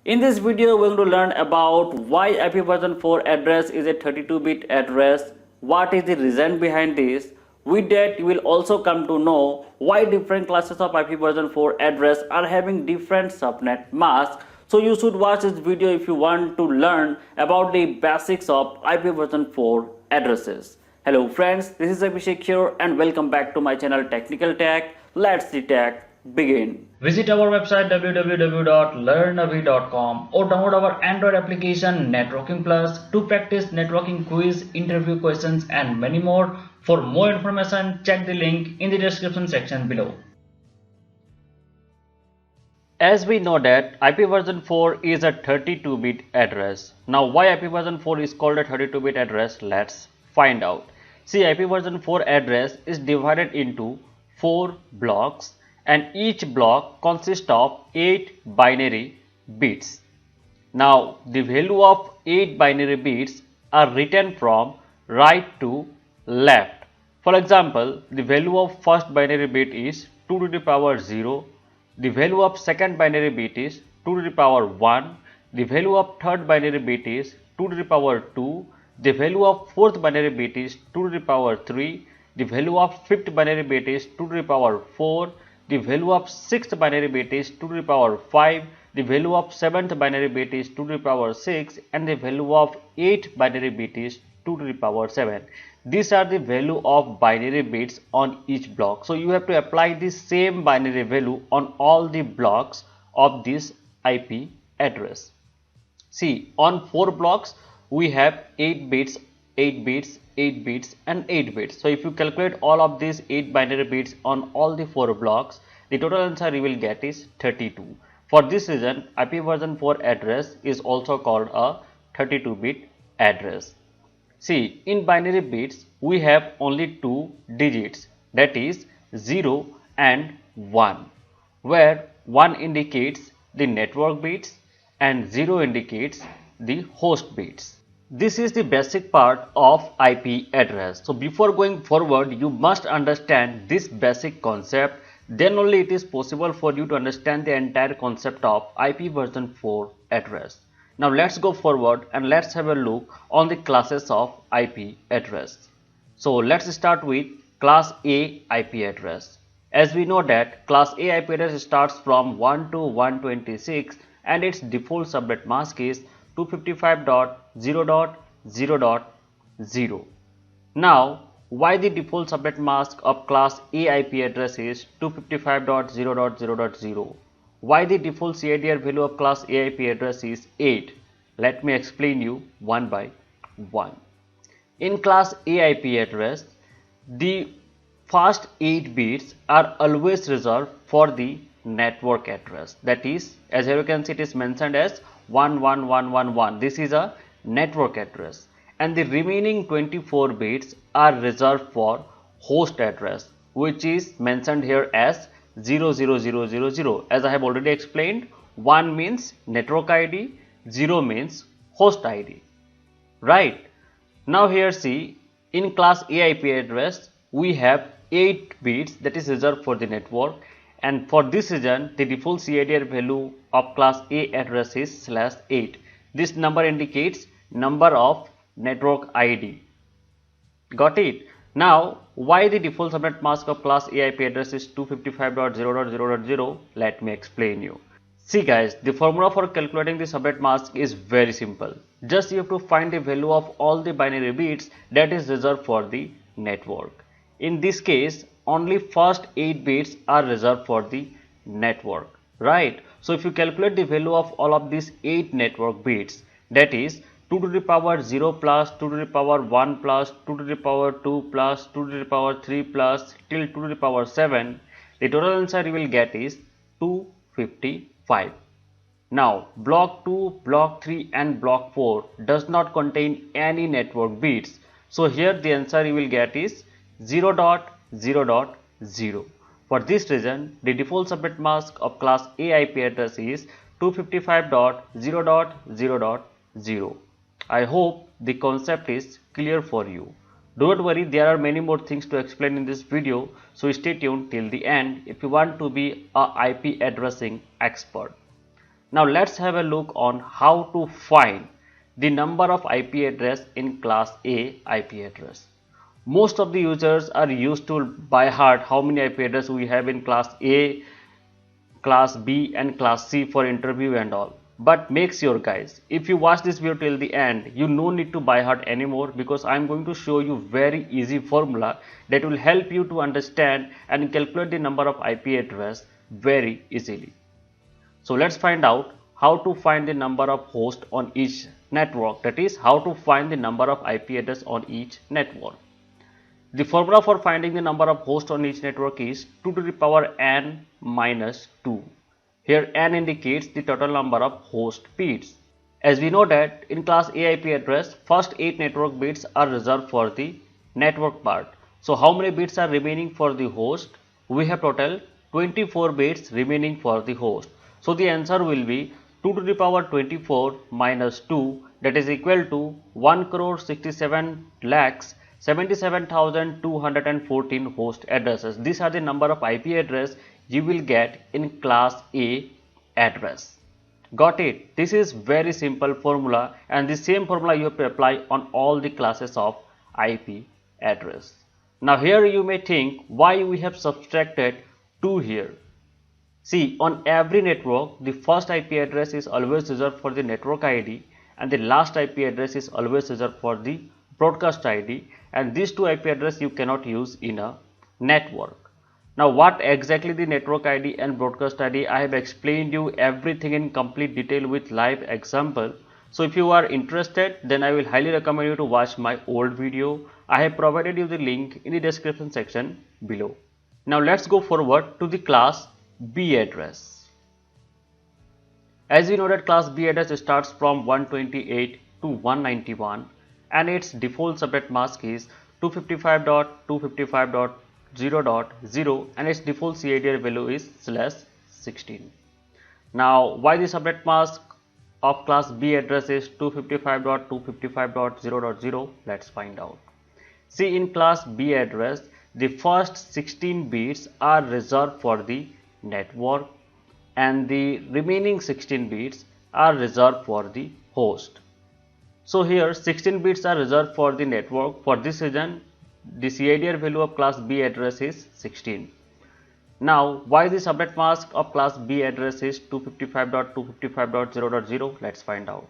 In this video, we're going to learn about why IPv4 address is a 32-bit address, what is the reason behind this. With that, you will also come to know why different classes of IPv4 address are having different subnet masks. So you should watch this video if you want to learn about the basics of IPv4 addresses. Hello friends, this is Abhishek here and welcome back to my channel Technical Tech. Let's the tech begin. Visit our website www.learnavi.com or download our Android application Networking Plus to practice networking quiz, interview questions and many more. For more information, check the link in the description section below. As we know that IPv4 is a 32-bit address. Now why IPv4 is called a 32-bit address? Let's find out. See, IPv4 address is divided into 4 blocks and each block consists of 8 binary bits. Now the value of 8 binary bits are written from right to left. For example, the value of first binary bit is 2 to the power 0, the value of second binary bit is 2 to the power 1, the value of third binary bit is 2 to the power 2, the value of fourth binary bit is 2 to the power 3, the value of fifth binary bit is 2 to the power 4, the value of sixth binary bit is 2 to the power 5, the value of seventh binary bit is 2 to the power 6 and the value of eighth binary bit is 2 to the power 7. These are the value of binary bits on each block. So you have to apply the same binary value on all the blocks of this IP address. See, on 4 blocks we have 8 bits, 8 bits, 8 bits and 8 bits. So if you calculate all of these 8 binary bits on all the 4 blocks, the total answer you will get is 32. For this reason, IPv4 address is also called a 32-bit address. See, in binary bits we have only 2 digits, that is 0 and 1, where 1 indicates the network bits and 0 indicates the host bits. This is the basic part of IP address. So before going forward, you must understand this basic concept. Then only it is possible for you to understand the entire concept of IPv4 address. Now let's go forward and let's have a look on the classes of IP address. So let's start with class A IP address. As we know that class A IP address starts from 1 to 126 and its default subnet mask is 255.0.0.0. Now, why the default subnet mask of class A IP address is 255.0.0.0? Why the default CIDR value of class A IP address is 8? Let me explain you one by one. In class A IP address, the first 8 bits are always reserved for the network address. That is, as you can see, it is mentioned as 11111. This is a network address, and the remaining 24 bits are reserved for host address, which is mentioned here as 00000. As I have already explained, 1 means network ID, 0 means host ID. Right? Now here see, in class A IP address we have 8 bits that is reserved for the network, and for this reason the default CIDR value of class A address is /8. This number indicates number of network ID. Got it? Now why the default subnet mask of class A IP address is 255.0.0.0? Let me explain you. See guys, the formula for calculating the subnet mask is very simple. Just you have to find the value of all the binary bits that is reserved for the network. In this case, only first 8 bits are reserved for the network, right? So if you calculate the value of all of these 8 network bits, that is 2 to the power 0 plus 2 to the power 1 plus 2 to the power 2 plus 2 to the power 3 plus till 2 to the power 7, the total answer you will get is 255. Now block 2, block 3 and block 4 does not contain any network bits. So here the answer you will get is 0.0.0. For this reason, the default subnet mask of class A IP address is 255.0.0.0. I hope the concept is clear for you. Don't worry, there are many more things to explain in this video, so stay tuned till the end if you want to be a IP addressing expert. Now let's have a look on how to find the number of IP address in class A IP address. Most of the users are used to by heart how many IP address we have in class A, class B and class C for interview and all. But make sure guys, if you watch this video till the end, you no need to by heart anymore, because I am going to show you very easy formula that will help you to understand and calculate the number of IP address very easily. So let's find out how to find the number of hosts on each network, that is how to find the number of IP address on each network. The formula for finding the number of hosts on each network is 2 to the power n minus 2. Here n indicates the total number of host bits. As we know that in class A IP address, first 8 network bits are reserved for the network part. So how many bits are remaining for the host? We have total 24 bits remaining for the host. So the answer will be 2 to the power 24 minus 2, that is equal to 1,67 lakhs 77,214 host addresses. These are the number of IP address you will get in class A address. Got it? This is very simple formula, and the same formula you have to apply on all the classes of IP address. Now here you may think why we have subtracted 2 here. See, on every network the first IP address is always reserved for the network ID and the last IP address is always reserved for the broadcast ID, and these two IP address you cannot use in a network. Now what exactly the network ID and broadcast ID, I have explained you everything in complete detail with live example. So if you are interested, then I will highly recommend you to watch my old video. I have provided you the link in the description section below. Now let's go forward to the class B address. As we know that class B address starts from 128 to 191 and its default subnet mask is 255.255.0.0 and its default CIDR value is /16. Now why the subnet mask of class B address is 255.255.0.0? Let's find out. See, in class B address the first 16 bits are reserved for the network and the remaining 16 bits are reserved for the host. So here 16 bits are reserved for the network. For this reason the CIDR value of class B address is 16. Now why the subnet mask of class B address is 255.255.0.0? Let's find out.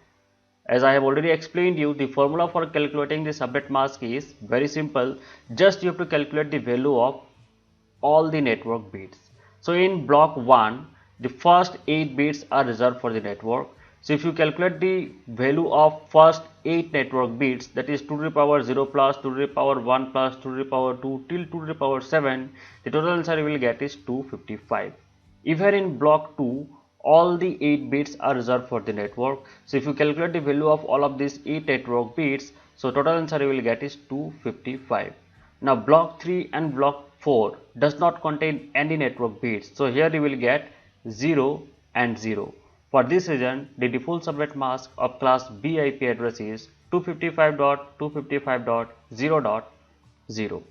As I have already explained you, the formula for calculating the subnet mask is very simple. Just you have to calculate the value of all the network bits. So in block 1 the first 8 bits are reserved for the network. So if you calculate the value of first 8 network bits, that is 2 to the power 0 plus 2 to the power 1 plus 2 to the power 2 till 2 to the power 7, the total answer you will get is 255. Even in block 2 all the 8 bits are reserved for the network. So if you calculate the value of all of these 8 network bits, so total answer you will get is 255. Now block 3 and block 4 does not contain any network bits. So here you will get 0 and 0. For this reason, the default subnet mask of class B IP address is 255.255.0.0.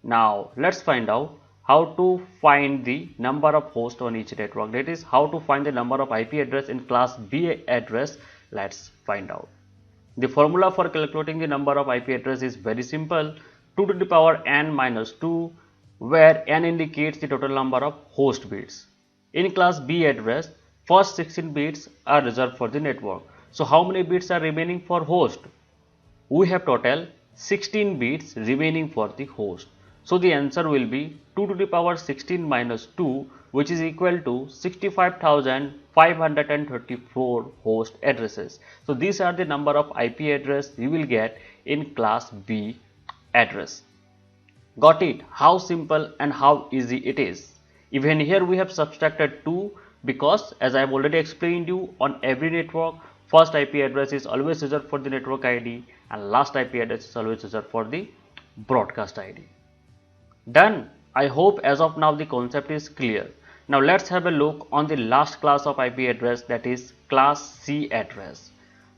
Now let's find out how to find the number of hosts on each network. That is how to find the number of IP address in class B address. Let's find out. The formula for calculating the number of IP address is very simple. 2 to the power n minus 2, where n indicates the total number of host bits. In class B address, first 16 bits are reserved for the network. So how many bits are remaining for host? We have total 16 bits remaining for the host. So the answer will be 2 to the power 16 minus 2, which is equal to 65,534 host addresses. So these are the number of IP address you will get in class B address. Got it? How simple and how easy it is. Even here we have subtracted 2 because, as I have already explained you, on every network first IP address is always reserved for the network ID and last IP address is always reserved for the broadcast ID. Done. I hope as of now the concept is clear. Now let's have a look on the last class of IP address, that is class C address.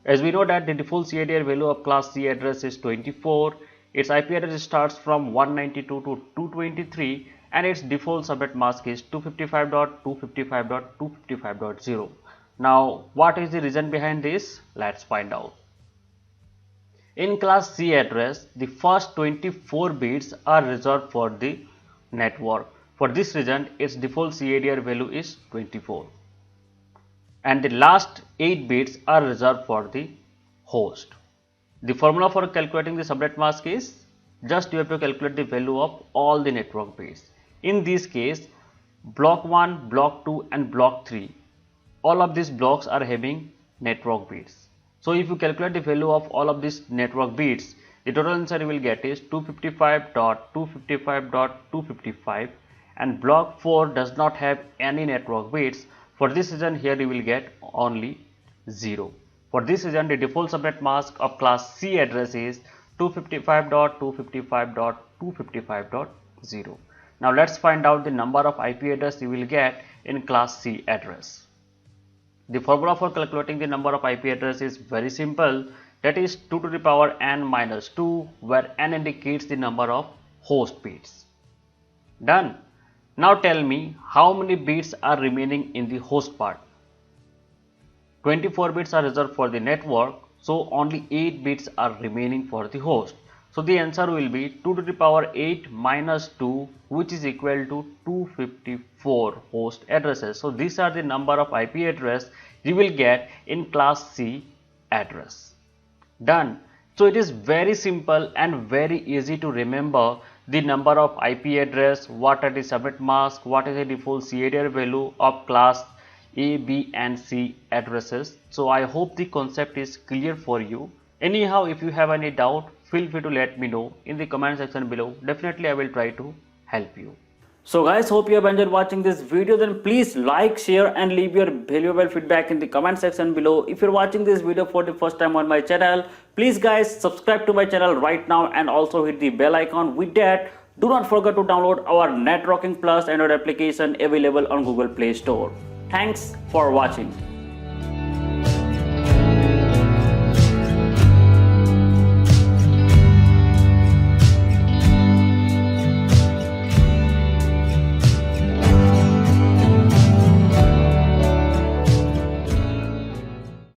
As we know that the default CIDR value of class C address is 24. Its IP address starts from 192 to 223 and its default subnet mask is 255.255.255.0. Now what is the reason behind this? Let's find out. In class C address, the first 24 bits are reserved for the network. For this reason, its default CADR value is 24. And the last 8 bits are reserved for the host. The formula for calculating the subnet mask is just you have to calculate the value of all the network bits. In this case, block 1, block 2 and block 3, all of these blocks are having network bits. So if you calculate the value of all of these network bits, the total answer you will get is 255.255.255, and block 4 does not have any network bits. For this reason here you will get only 0. For this reason the default subnet mask of class C address is 255.255.255.0. Now let's find out the number of IP address you will get in class C address. The formula for calculating the number of IP address is very simple, that is 2 to the power n minus 2, where n indicates the number of host bits. Done. Now tell me how many bits are remaining in the host part. 24 bits are reserved for the network, so only 8 bits are remaining for the host. So the answer will be 2 to the power 8 minus 2, which is equal to 254 host addresses. So these are the number of IP address you will get in class C address. Done. So it is very simple and very easy to remember the number of IP address, what are the subnet mask, what is the default CADR value of class A, B and C addresses. So I hope the concept is clear for you. Anyhow, if you have any doubt, feel free to let me know in the comment section below. Definitely I will try to help you. So guys, hope you have enjoyed watching this video. Then please like, share and leave your valuable feedback in the comment section below. If you're watching this video for the first time on my channel, please guys subscribe to my channel right now and also hit the bell icon. With that, do not forget to download our Networking Plus Android application available on Google Play Store. Thanks for watching.